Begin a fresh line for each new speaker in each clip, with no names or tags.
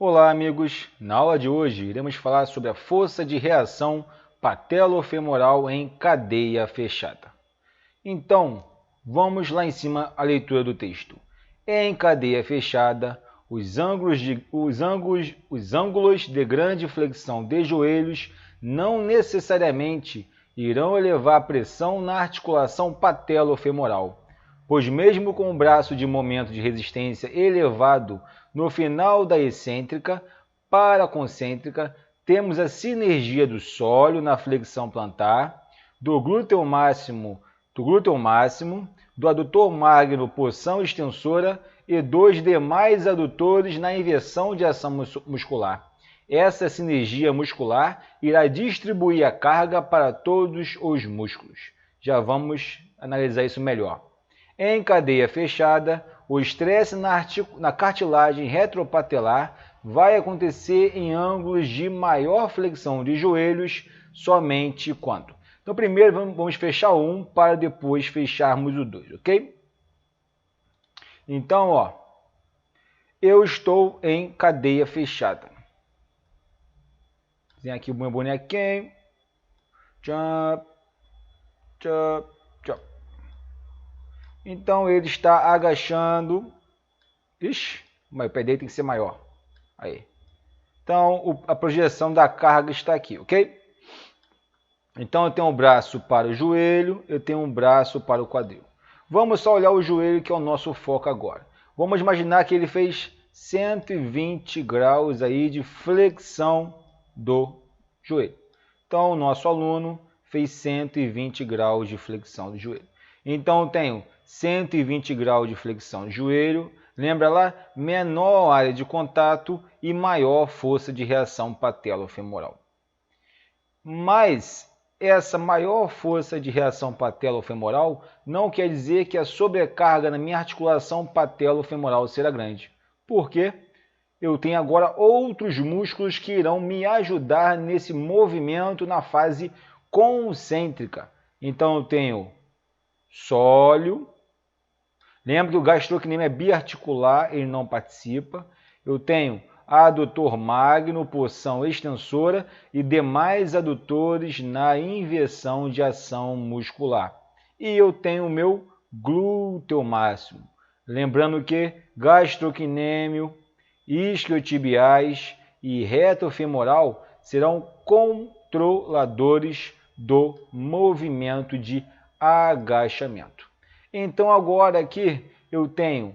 Olá, amigos! Na aula de hoje, iremos falar sobre a força de reação patelofemoral em cadeia fechada. Então, vamos lá em cima a leitura do texto. Em cadeia fechada, os ângulos de grande flexão de joelhos não necessariamente irão elevar a pressão na articulação patelofemoral, pois mesmo com o braço de momento de resistência elevado no final da excêntrica para a concêntrica, temos a sinergia do sólio na flexão plantar, do glúteo máximo, do adutor magno porção extensora e dos demais adutores na inversão de ação muscular. Essa sinergia muscular irá distribuir a carga para todos os músculos. Já vamos analisar isso melhor. Em cadeia fechada, o estresse na cartilagem retropatelar vai acontecer em ângulos de maior flexão de joelhos somente quando. Então, primeiro vamos fechar um para depois fecharmos o 2, ok? Então, eu estou em cadeia fechada. Tem aqui o meu bonequinho. Tchau, tchau, tchau. Então, ele está agachando. Ixi, mas o pé dele tem que ser maior. Aí. Então, a projeção da carga está aqui, ok? Então, eu tenho um braço para o joelho, eu tenho um braço para o quadril. Vamos só olhar o joelho, que é o nosso foco agora. Vamos imaginar que ele fez 120 graus aí de flexão do joelho. Então, o nosso aluno fez 120 graus de flexão do joelho. Então, eu tenho 120 graus de flexão do joelho. Lembra lá? Menor área de contato e maior força de reação patelofemoral. Mas essa maior força de reação patelofemoral não quer dizer que a sobrecarga na minha articulação patelofemoral será grande. Por quê? Eu tenho agora outros músculos que irão me ajudar nesse movimento na fase concêntrica. Então eu tenho sólio. Lembra que o gastrocnêmio é biarticular, ele não participa. Eu tenho adutor magno, porção extensora e demais adutores na inversão de ação muscular. E eu tenho o meu glúteo máximo. Lembrando que gastrocnêmio, isquiotibiais e retofemoral serão controladores do movimento de agachamento. Então agora aqui eu tenho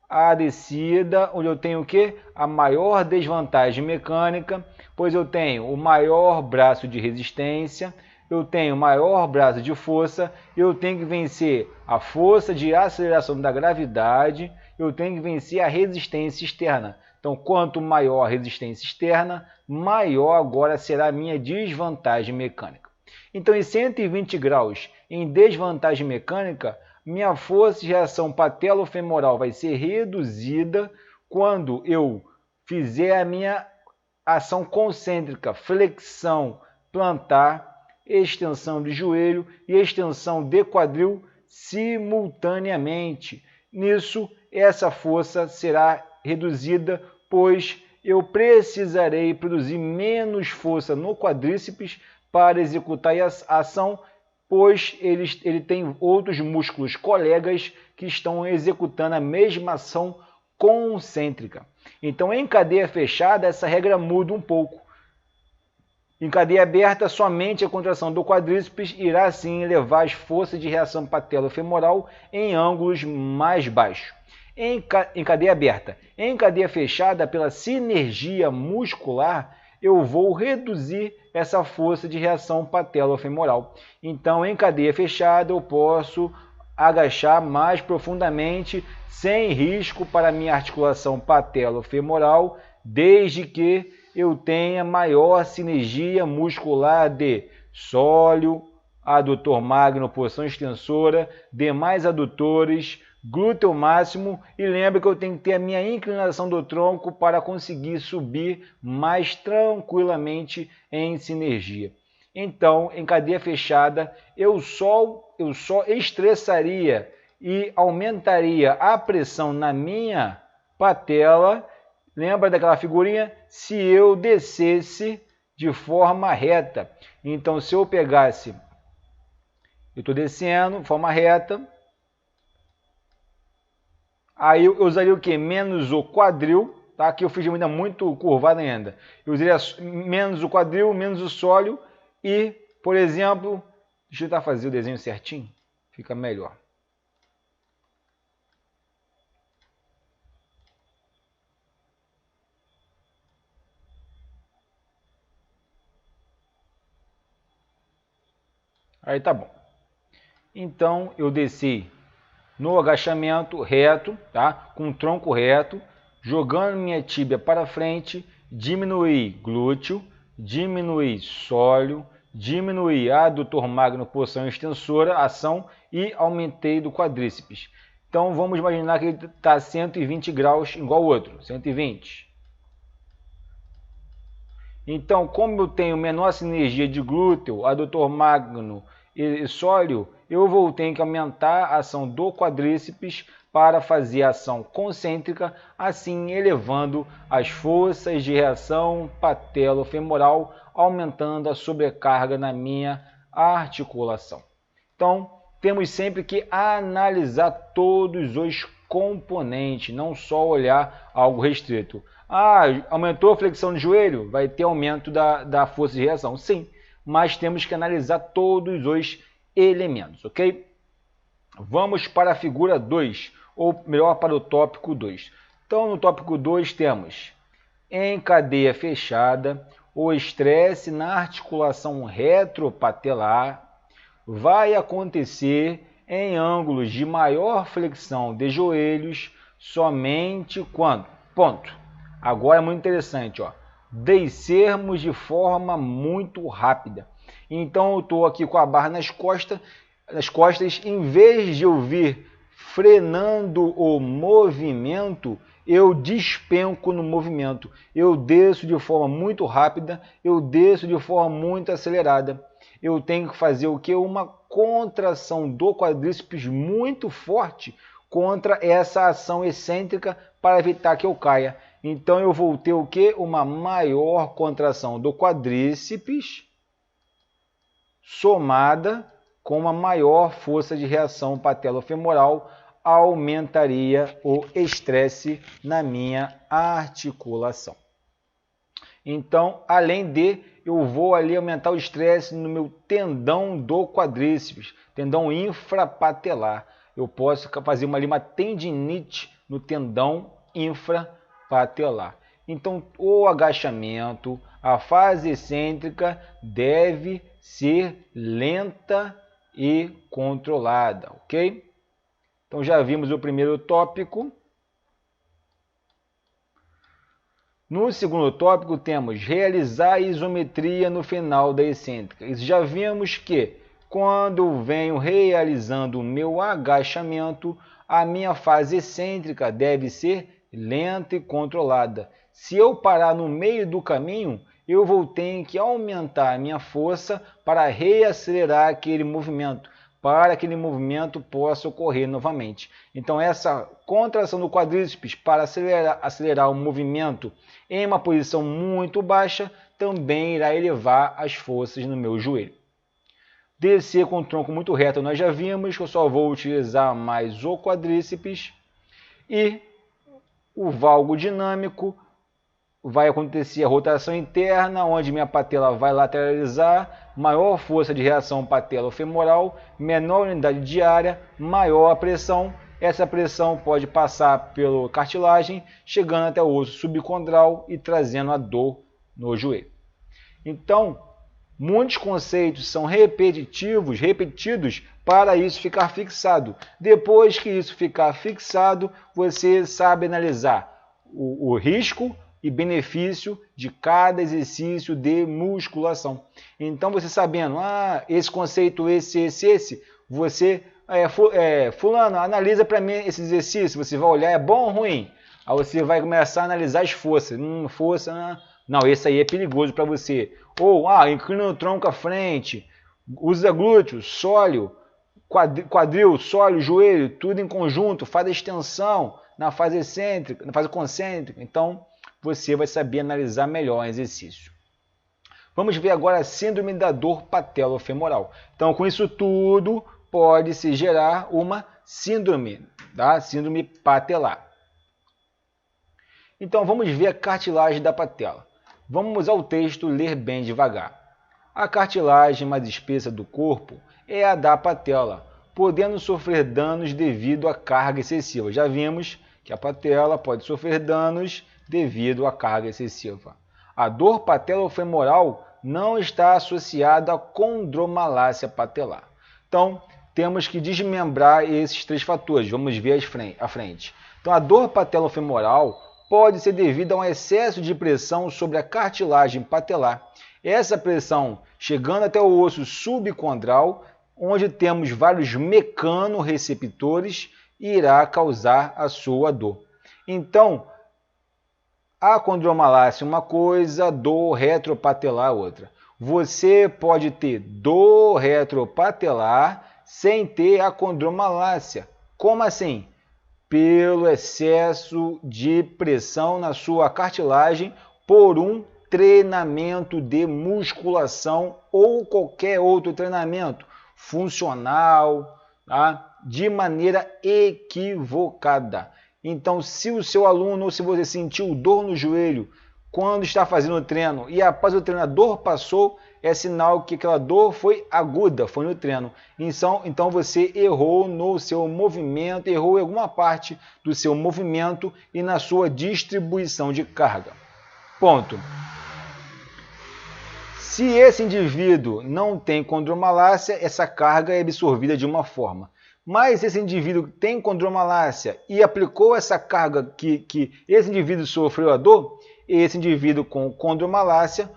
a descida, onde eu tenho o quê? A maior desvantagem mecânica, pois eu tenho o maior braço de resistência, eu tenho o maior braço de força, eu tenho que vencer a força de aceleração da gravidade, eu tenho que vencer a resistência externa. Então, quanto maior a resistência externa, maior agora será a minha desvantagem mecânica. Então, em 120 graus em desvantagem mecânica, minha força de reação patelofemoral vai ser reduzida quando eu fizer a minha ação concêntrica, flexão plantar, extensão de joelho e extensão de quadril simultaneamente. Nisso, essa força será reduzida, pois eu precisarei produzir menos força no quadríceps para executar a ação, pois ele tem outros músculos colegas que estão executando a mesma ação concêntrica. Então, em cadeia fechada, essa regra muda um pouco. Em cadeia aberta, somente a contração do quadríceps irá, sim, elevar as forças de reação patelofemoral em ângulos mais baixos. Em cadeia aberta. Em cadeia fechada, pela sinergia muscular, eu vou reduzir essa força de reação patelofemoral. Então, em cadeia fechada, eu posso agachar mais profundamente, sem risco para a minha articulação patelofemoral, desde que eu tenha maior sinergia muscular de sólio, adutor magno, porção extensora, demais adutores, glúteo máximo, e lembra que eu tenho que ter a minha inclinação do tronco para conseguir subir mais tranquilamente em sinergia. Então, em cadeia fechada, eu só estressaria e aumentaria a pressão na minha patela Lembra daquela figurinha? Se eu descesse de forma reta. Então, se eu pegasse, eu estou descendo de forma reta, aí eu usaria o que? Menos o quadril, tá? Aqui eu fiz ainda muito curvado ainda. Eu usaria menos o quadril, menos o sólio e, por exemplo, deixa eu tentar fazer o desenho certinho, fica melhor. Aí tá bom. Então eu desci no agachamento reto, tá? Com o tronco reto, jogando minha tíbia para frente, diminuí glúteo, diminuí sólio, diminuí adutor magno, posição extensora, ação e aumentei do quadríceps. Então vamos imaginar que ele está 120 graus igual o outro, 120. Então, como eu tenho menor sinergia de glúteo, adutor magno e sólio, eu vou ter que aumentar a ação do quadríceps para fazer a ação concêntrica, assim elevando as forças de reação patelofemoral, aumentando a sobrecarga na minha articulação. Então, temos sempre que analisar todos os componentes, não só olhar algo restrito. Ah, aumentou a flexão de joelho? Vai ter aumento da força de reação. Sim, mas temos que analisar todos os elementos, ok? Vamos para a figura 2, ou melhor, para o tópico 2. Então, no tópico 2 temos, em cadeia fechada, o estresse na articulação retropatelar vai acontecer em ângulos de maior flexão de joelhos somente quando, ponto. Agora é muito interessante, ó, descermos de forma muito rápida. Então eu estou aqui com a barra nas costas, em vez de eu vir frenando o movimento, eu despenco no movimento. Eu desço de forma muito rápida, eu desço de forma muito acelerada. Eu tenho que fazer o que? Uma contração do quadríceps muito forte contra essa ação excêntrica para evitar que eu caia. Então eu vou ter o que? Uma maior contração do quadríceps somada com uma maior força de reação patelofemoral, aumentaria o estresse na minha articulação. Então, além de, eu vou ali aumentar o estresse no meu tendão do quadríceps, tendão infrapatelar. Eu posso fazer uma tendinite no tendão infrapatelar. Então, o agachamento, a fase excêntrica deve ser lenta e controlada, ok? Então, já vimos o primeiro tópico. No segundo tópico, temos realizar a isometria no final da excêntrica. Já vimos que, quando eu venho realizando o meu agachamento, a minha fase excêntrica deve ser lenta e controlada. Se eu parar no meio do caminho, eu vou ter que aumentar a minha força para reacelerar aquele movimento, para que aquele movimento possa ocorrer novamente. Então, essa contração do quadríceps para acelerar o movimento em uma posição muito baixa também irá elevar as forças no meu joelho. Descer com o tronco muito reto, nós já vimos que eu só vou utilizar mais o quadríceps. E o valgo dinâmico vai acontecer a rotação interna, onde minha patela vai lateralizar, maior força de reação patelofemoral, menor unidade diária, maior a pressão. Essa pressão pode passar pela cartilagem, chegando até o osso subcondral e trazendo a dor no joelho. Então, muitos conceitos são repetidos para isso ficar fixado. Depois que isso ficar fixado, você sabe analisar o risco e benefício de cada exercício de musculação. Então, você sabendo, esse conceito, esse, você, fulano, analisa para mim esse exercício, você vai olhar, é bom ou ruim? Aí você vai começar a analisar as forças. Não, esse aí é perigoso para você. Ou, inclina o tronco à frente, usa glúteo, sólio, quadril, sólio, joelho, tudo em conjunto, faz a extensão na fase excêntrica, na fase concêntrica. Então, você vai saber analisar melhor o exercício. Vamos ver agora a síndrome da dor patelofemoral. Então, com isso tudo, pode-se gerar uma síndrome, tá? Síndrome patelar. Então, vamos ver a cartilagem da patela. Vamos ao texto ler bem devagar. A cartilagem mais espessa do corpo é a da patela, podendo sofrer danos devido à carga excessiva. Já vimos que a patela pode sofrer danos devido à carga excessiva. A dor patelofemoral não está associada à condromalácia patelar. Então, temos que desmembrar esses três fatores. Vamos ver à frente. Então, a dor patelofemoral pode ser devida a um excesso de pressão sobre a cartilagem patelar. Essa pressão, chegando até o osso subcondral, onde temos vários mecanorreceptores, irá causar a sua dor. Então, a condromalácia uma coisa, dor retropatelar outra. Você pode ter dor retropatelar sem ter a condromalácia. Como assim? Pelo excesso de pressão na sua cartilagem por um treinamento de musculação ou qualquer outro treinamento funcional, tá? De maneira equivocada. Então, se o seu aluno ou se você sentiu dor no joelho quando está fazendo o treino e após o treinador passou, é sinal que aquela dor foi aguda, foi no treino. Então você errou no seu movimento, errou em alguma parte do seu movimento e na sua distribuição de carga. Ponto. Se esse indivíduo não tem condromalácia, essa carga é absorvida de uma forma. Mas esse indivíduo tem condromalácia e aplicou essa carga que esse indivíduo sofreu a dor, esse indivíduo com condromalácia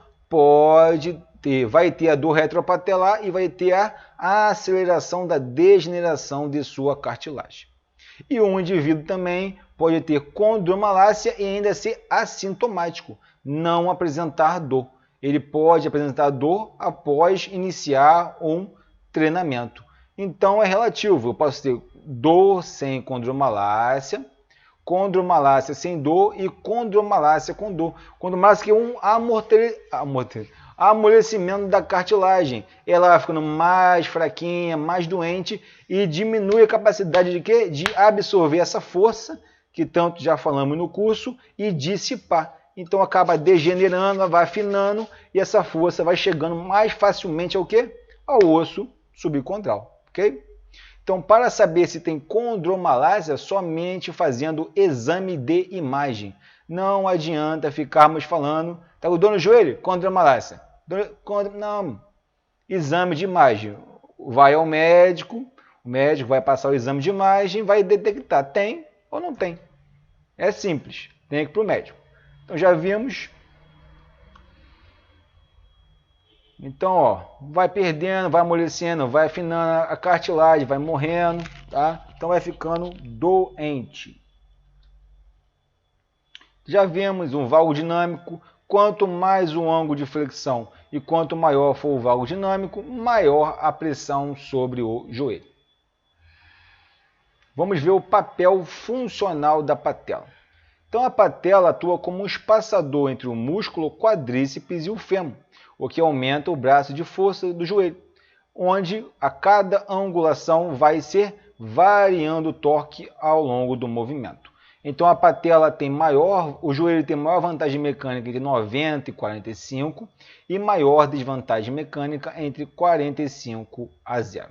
vai ter a dor retropatelar e vai ter a aceleração da degeneração de sua cartilagem. E um indivíduo também pode ter condromalácia e ainda ser assintomático, não apresentar dor. Ele pode apresentar dor após iniciar um treinamento. Então é relativo, eu posso ter dor sem condromalácia, condromalácia sem dor e condromalácia com dor. Condromalácia que é um amolecimento da cartilagem. Ela vai ficando mais fraquinha, mais doente e diminui a capacidade de quê? De absorver essa força, que tanto já falamos no curso, e dissipar. Então acaba degenerando, ela vai afinando e essa força vai chegando mais facilmente ao quê? Ao osso subcondral. Okay? Então, para saber se tem condromalácia, somente fazendo exame de imagem. Não adianta ficarmos falando, tá com dor no joelho? Condromalácia. Não. Exame de imagem. Vai ao médico, o médico vai passar o exame de imagem, vai detectar tem ou não tem. É simples, tem que ir para o médico. Então, já vimos. Então, ó, vai perdendo, vai amolecendo, vai afinando a cartilagem, vai morrendo, tá? Então vai ficando doente. Já vimos um valgo dinâmico. Quanto mais o ângulo de flexão e quanto maior for o valgo dinâmico, maior a pressão sobre o joelho. Vamos ver o papel funcional da patela. Então a patela atua como um espaçador entre o músculo quadríceps e o fêmur, o que aumenta o braço de força do joelho, onde a cada angulação vai ser variando o torque ao longo do movimento. Então a patela tem o joelho tem maior vantagem mecânica entre 90 e 45 e maior desvantagem mecânica entre 45 a 0.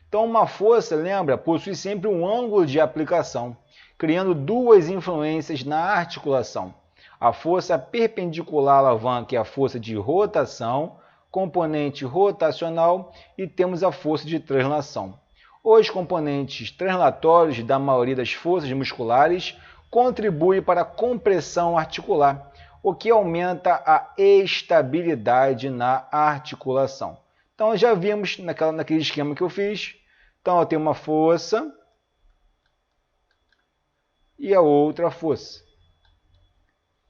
Então uma força, lembra, possui sempre um ângulo de aplicação, criando duas influências na articulação. A força perpendicular à alavanca é a força de rotação, componente rotacional, e temos a força de translação. Os componentes translatórios da maioria das forças musculares contribuem para a compressão articular, o que aumenta a estabilidade na articulação. Então já vimos naquele esquema que eu fiz. Então eu tenho uma força e a outra força.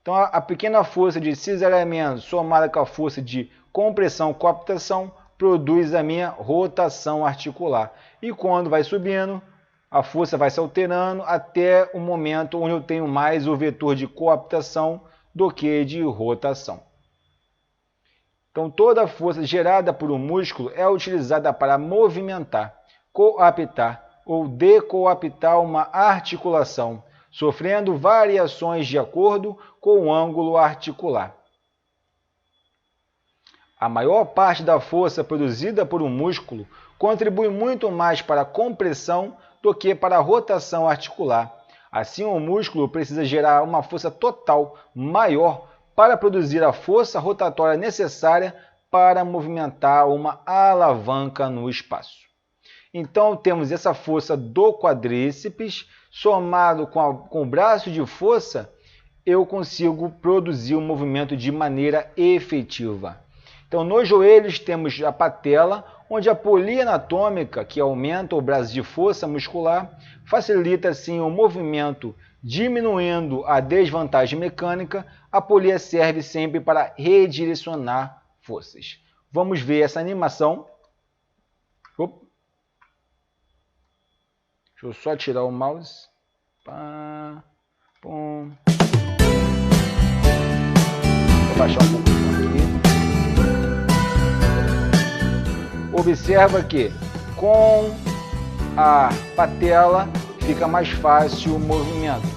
Então a pequena força de cisalhamento somada com a força de compressão cooptação produz a minha rotação articular. E quando vai subindo, a força vai se alterando até o momento onde eu tenho mais o vetor de cooptação do que de rotação. Então, toda a força gerada por um músculo é utilizada para movimentar, coaptar ou decoaptar uma articulação, sofrendo variações de acordo com o ângulo articular. A maior parte da força produzida por um músculo contribui muito mais para a compressão do que para a rotação articular. Assim, o músculo precisa gerar uma força total maior para produzir a força rotatória necessária para movimentar uma alavanca no espaço. Então, temos essa força do quadríceps, somado com o braço de força, eu consigo produzir o movimento de maneira efetiva. Então, nos joelhos temos a patela, onde a polia anatômica, que aumenta o braço de força muscular, facilita assim o movimento, diminuindo a desvantagem mecânica. A polia serve sempre para redirecionar forças. Vamos ver essa animação. Opa. Deixa eu só tirar o mouse. Pá, pum. Vou baixar um pouco aqui. Observa que com a patela fica mais fácil o movimento.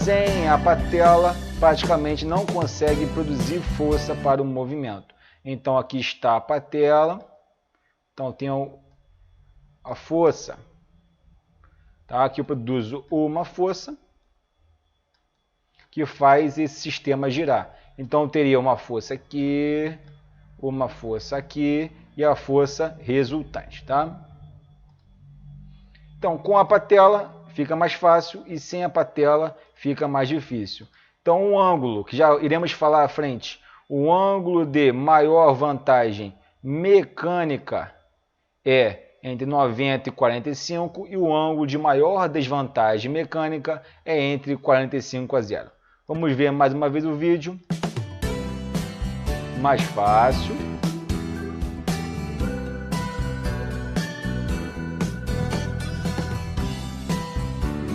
Sem a patela, praticamente não consegue produzir força para o movimento. Então aqui está a patela. Então tenho a força. Tá? Aqui eu produzo uma força que faz esse sistema girar. Então eu teria uma força aqui e a força resultante, tá? Então, com a patela fica mais fácil e sem a patela fica mais difícil. Então, o ângulo, que já iremos falar à frente, o ângulo de maior vantagem mecânica é entre 90 e 45 e o ângulo de maior desvantagem mecânica é entre 45 a 0. Vamos ver mais uma vez o vídeo. Mais fácil.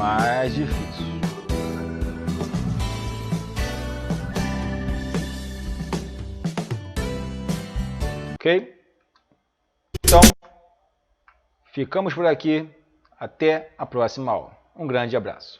Mais difícil. Ok? Então, ficamos por aqui. Até a próxima aula. Um grande abraço.